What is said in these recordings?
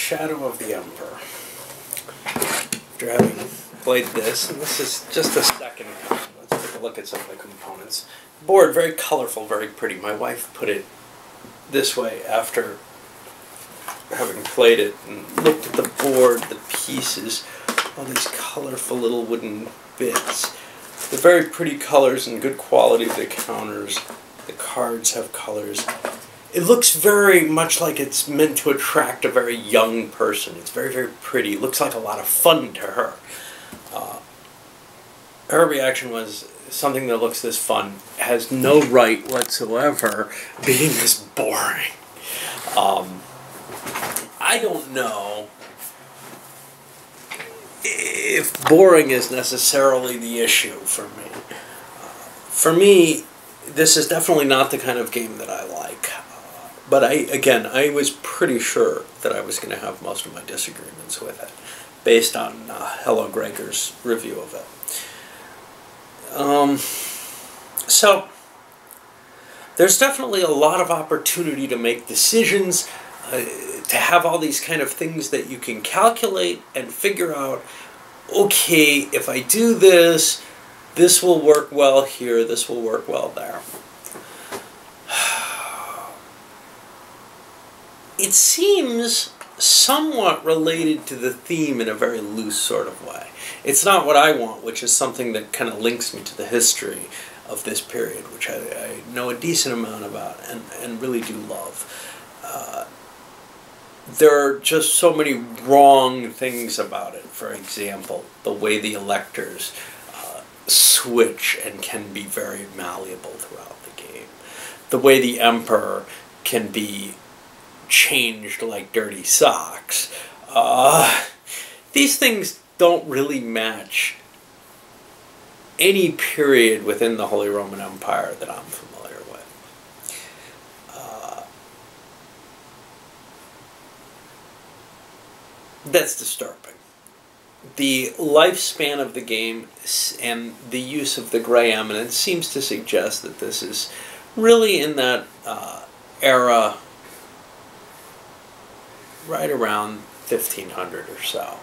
Shadow of the Emperor. After having played this, and this is just a second copy. Let's take a look at some of the components. Board, very colorful, very pretty. My wife put it this way after having played it and looked at the board, the pieces, all these colorful little wooden bits. The very pretty colors and good quality of the counters. The cards have colors. It looks very much like it's meant to attract a very young person. It's very, very pretty. It looks like a lot of fun to her. Her reaction was, something that looks this fun has no right whatsoever being this boring. I don't know if boring is necessarily the issue for me. For me, this is definitely not the kind of game that I like. But I was pretty sure that I was going to have most of my disagreements with it, based on Hello Gregor's review of it. So, there's definitely a lot of opportunity to make decisions, to have all these kind of things that you can calculate and figure out, okay, if I do this, this will work well here, this will work well there. It seems somewhat related to the theme in a very loose sort of way. It's not what I want, which is something that kind of links me to the history of this period, which I know a decent amount about and really do love. There are just so many wrong things about it. For example, the way the electors switch and can be very malleable throughout the game. The way the emperor can be changed like dirty socks. These things don't really match any period within the Holy Roman Empire that I'm familiar with. That's disturbing. The lifespan of the game and the use of the gray eminence seems to suggest that this is really in that era right around 1500 or so,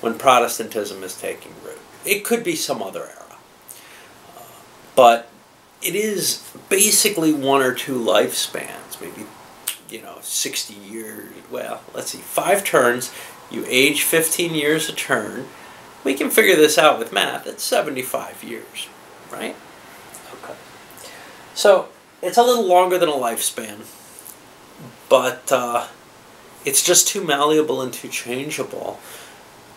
when Protestantism is taking root. It could be some other era. But it is basically one or two lifespans, maybe, 60 years. Well, let's see, 5 turns. You age 15 years a turn. We can figure this out with math. It's 75 years, right? Okay. So, it's a little longer than a lifespan, but it's just too malleable and too changeable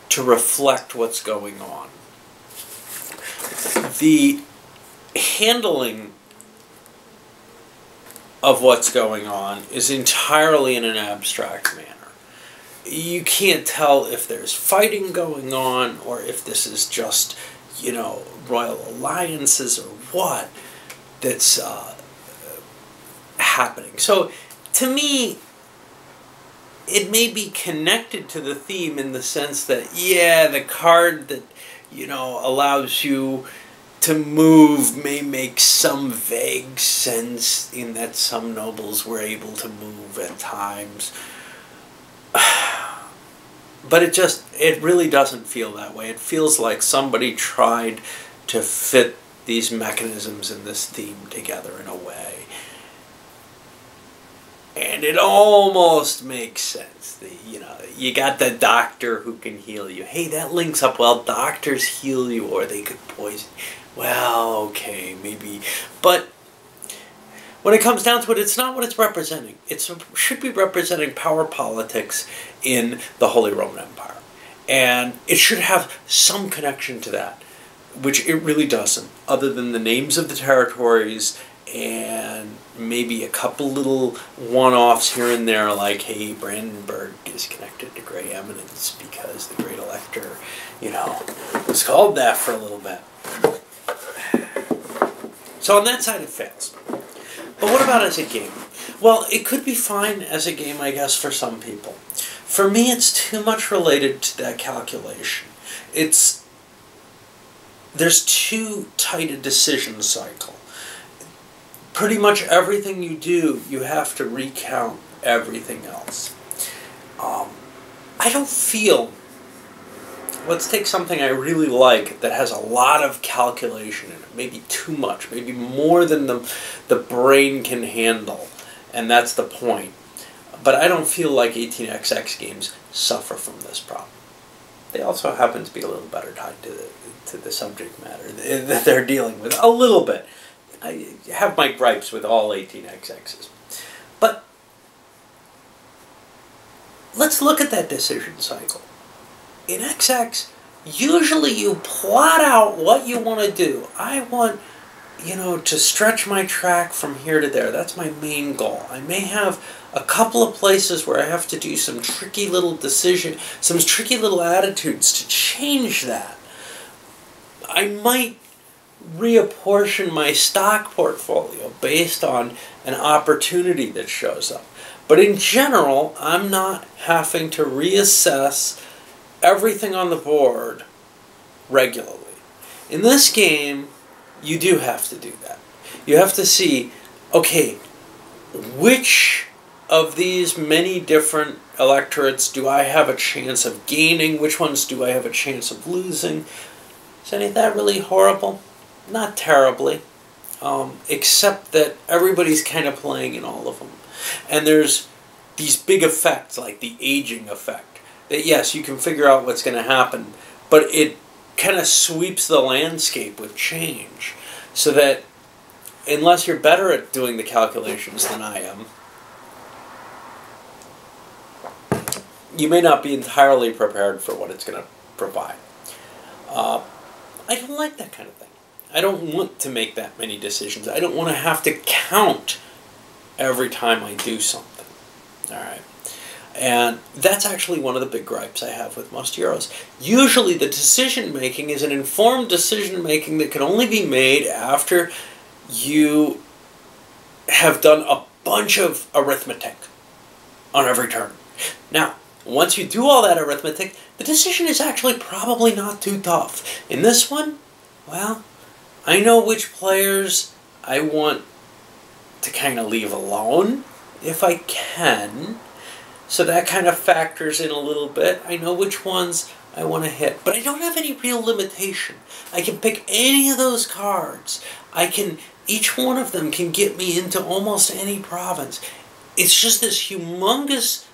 to reflect what's going on. The handling of what's going on is entirely in an abstract manner. You can't tell if there's fighting going on or if this is just, royal alliances or what that's happening. So, to me, it may be connected to the theme in the sense that, the card that, allows you to move may make some vague sense in that some nobles were able to move at times. But it really doesn't feel that way. It feels like somebody tried to fit these mechanisms in this theme together in a way. And it almost makes sense. You got the doctor who can heal you. Hey, that links up well. Doctors heal you, or they could poison. Well, okay, maybe. But when it comes down to it, it's not what it's representing. It should be representing power politics in the Holy Roman Empire. And it should have some connection to that, which it really doesn't, other than the names of the territories and maybe a couple little one-offs here and there, like, hey, Brandenburg is connected to Grey Eminence because the Great Elector, was called that for a little bit. So on that side, it fails. But what about as a game? Well, it could be fine as a game, I guess, for some people. For me, it's too much related to that calculation. There's too tight a decision cycle. Pretty much everything you do, you have to recount everything else. I don't feel, let's take something I really like that has a lot of calculation in it, maybe too much, maybe more than the brain can handle, and that's the point. But I don't feel like 18xx games suffer from this problem. They also happen to be a little better tied to the subject matter that they're dealing with, a little bit. I have my gripes with all 18xx's. But let's look at that decision cycle. In XX, usually you plot out what you want to do. I want, to stretch my track from here to there. That's my main goal. I may have a couple of places where I have to do some tricky little decision, some tricky little attitudes to change that. I might reapportion my stock portfolio based on an opportunity that shows up. But in general, I'm not having to reassess everything on the board regularly. In this game, you do have to do that. You have to see, okay, which of these many different electorates do I have a chance of gaining? Which ones do I have a chance of losing? Is any of that really horrible? Not terribly, except that everybody's kind of playing in all of them. And there's these big effects, like the aging effect, that yes, you can figure out what's going to happen, but it kind of sweeps the landscape with change. So that unless you're better at doing the calculations than I am, you may not be entirely prepared for what it's going to provide. I don't like that kind of thing. I don't want to make that many decisions. I don't want to have to count every time I do something. All right. And that's actually one of the big gripes I have with most Euros. Usually the decision-making is an informed decision-making that can only be made after you have done a bunch of arithmetic on every turn. Now, once you do all that arithmetic, the decision is actually probably not too tough. In this one, well, I know which players I want to kind of leave alone, if I can. So that kind of factors in a little bit. I know which ones I want to hit. But I don't have any real limitation. I can pick any of those cards. Each one of them can get me into almost any province. It's just this humongous,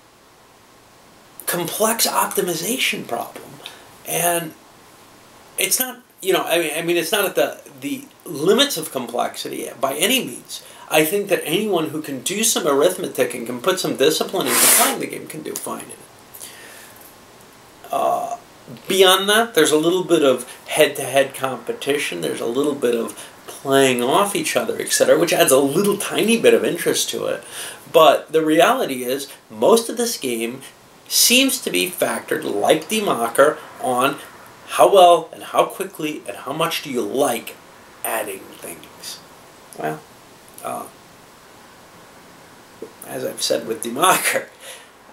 complex optimization problem. And it's not, it's not at the limits of complexity by any means. I think that anyone who can do some arithmetic and can put some discipline into playing the game can do fine in it. Beyond that, there's a little bit of head-to-head competition. There's a little bit of playing off each other, etc., which adds a little tiny bit of interest to it. But the reality is, most of this game seems to be factored, like Democker, on how well and how quickly and how much do you like adding things. Well, as I've said with Democker,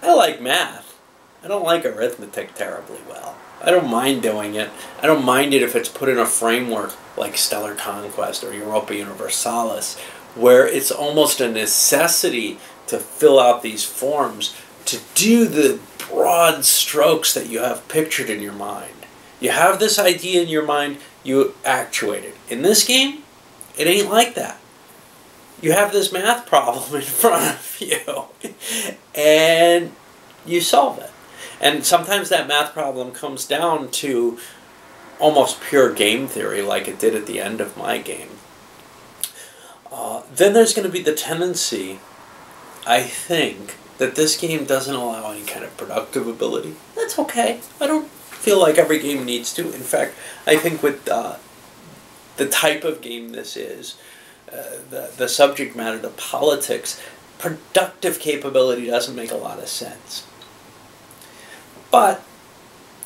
I like math. I don't like arithmetic terribly well. I don't mind doing it. I don't mind it if it's put in a framework like Stellar Conquest or Europa Universalis, where it's almost a necessity to fill out these forms to do the broad strokes that you have pictured in your mind. You have this idea in your mind, you actuate it. In this game, it ain't like that. You have this math problem in front of you, and you solve it. And sometimes that math problem comes down to almost pure game theory, like it did at the end of my game. Then there's going to be the tendency, I think, that this game doesn't allow any kind of productive ability. That's okay. I don't feel like every game needs to. In fact, I think with the type of game this is, the subject matter, the politics, productive capability doesn't make a lot of sense. But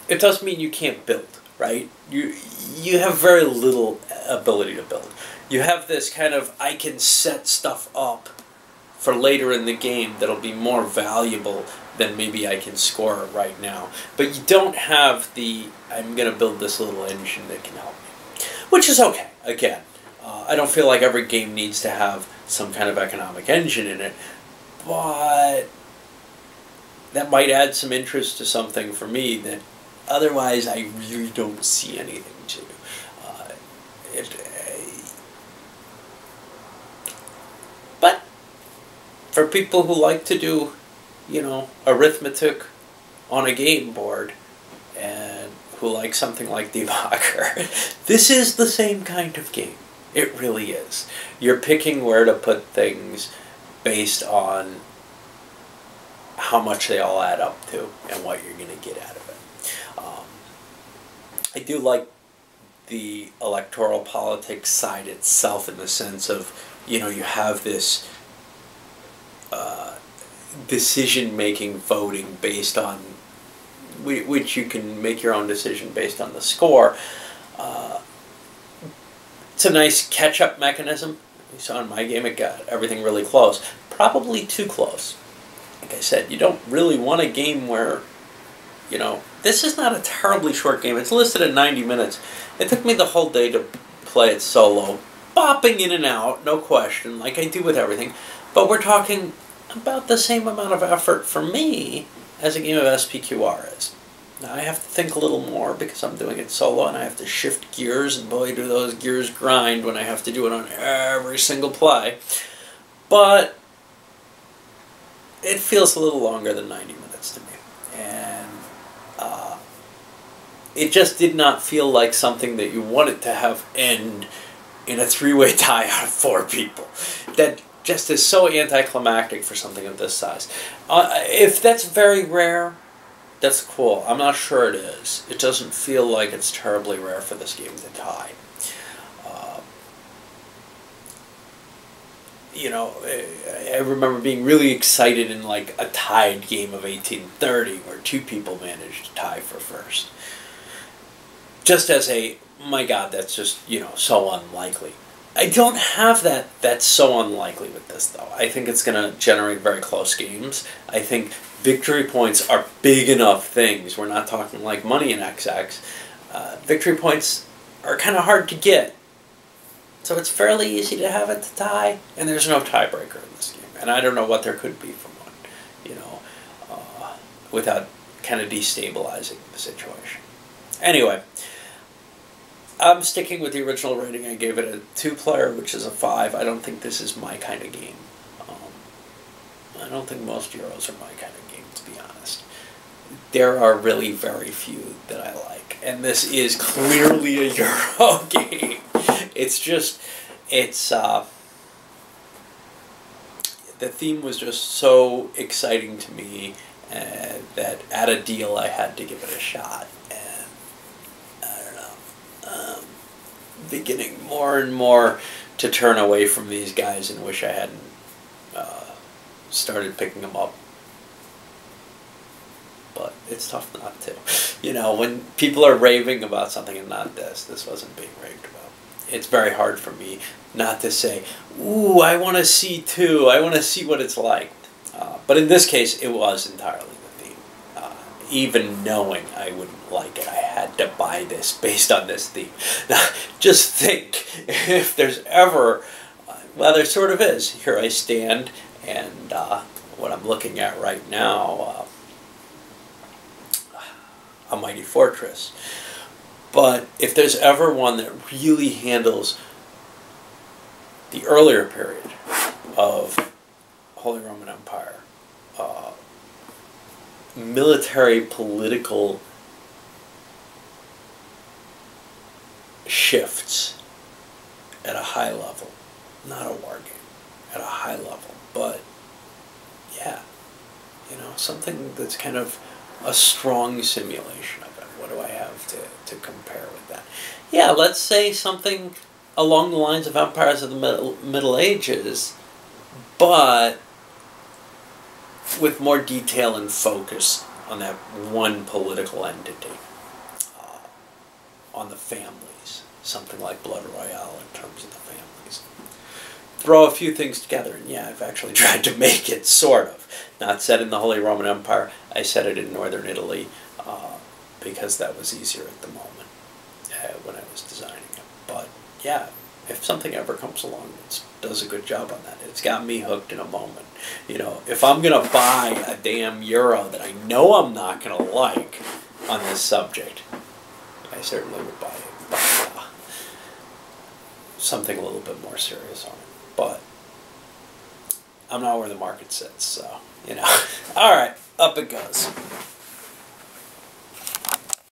it does mean you can't build, right? You have very little ability to build. You have this kind of, I can set stuff up for later in the game that'll be more valuable than maybe I can score right now. But you don't have the, I'm going to build this little engine that can help me. Which is okay, again. I don't feel like every game needs to have some kind of economic engine in it. But that might add some interest to something for me that otherwise I really don't see anything to. It, but for people who like to do, arithmetic on a game board and who like something like Debugger, this is the same kind of game. It really is. You're picking where to put things based on how much they all add up to and what you're going to get out of it. I do like the electoral politics side itself in the sense of, you have this decision-making voting based on, which you can make your own decision based on the score. It's a nice catch-up mechanism. You saw in my game it got everything really close. Probably too close. Like I said, you don't really want a game where, this is not a terribly short game. It's listed at 90 minutes. It took me the whole day to play it solo, bopping in and out, no question, like I do with everything. But we're talking about the same amount of effort for me as a game of SPQR is. Now I have to think a little more because I'm doing it solo and I have to shift gears, and boy do those gears grind when I have to do it on every single play. But it feels a little longer than 90 minutes to me. And it just did not feel like something that you wanted to have end in a three-way tie out of 4 people. That just is so anticlimactic for something of this size. If that's very rare, that's cool. I'm not sure it is. It doesn't feel like it's terribly rare for this game to tie. I remember being really excited in like a tied game of 1830 where 2 people managed to tie for first. Just as my God, that's just, so unlikely. I don't have that. That's so unlikely with this, though. I think it's going to generate very close games. I think victory points are big enough things. We're not talking like money in XX. Victory points are kind of hard to get. So it's fairly easy to have it to tie, and there's no tiebreaker in this game. And I don't know what there could be from one, without kind of destabilizing the situation. Anyway, I'm sticking with the original rating. I gave it a 2-player, which is a 5. I don't think this is my kind of game. I don't think most Euros are my kind of game, to be honest. There are really very few that I like, and this is clearly a Euro game. It's just, the theme was just so exciting to me that at a deal I had to give it a shot. And I don't know, beginning more and more to turn away from these guys and wish I hadn't started picking them up. But it's tough not to. When people are raving about something and not this wasn't being raved about. It's very hard for me not to say, ooh, I want to see too. I want to see what it's like. But in this case, it was entirely the theme. Even knowing I wouldn't like it, I had to buy this based on this theme. Now, just think, if there's ever, well, there sort of is. Here I stand, and what I'm looking at right now, a mighty fortress. But if there's ever one that really handles the earlier period of Holy Roman Empire, military political shifts at a high level, not a war game, at a high level, but yeah, something that's kind of a strong simulation of it. What do I have to compare with that? Yeah, let's say something along the lines of Empires of the Middle Ages, but with more detail and focus on that one political entity, on the families, something like Blood Royale in terms of the families. Throw a few things together, and yeah, I've actually tried to make it, sort of. Not set in the Holy Roman Empire, I set it in northern Italy, because that was easier at the moment when I was designing it. But yeah, if something ever comes along that does a good job on that, it's got me hooked in a moment. You know, if I'm going to buy a damn euro that I know I'm not going to like on this subject, I certainly would buy something a little bit more serious on it. But I'm not where the market sits, so, you know. All right, up it goes.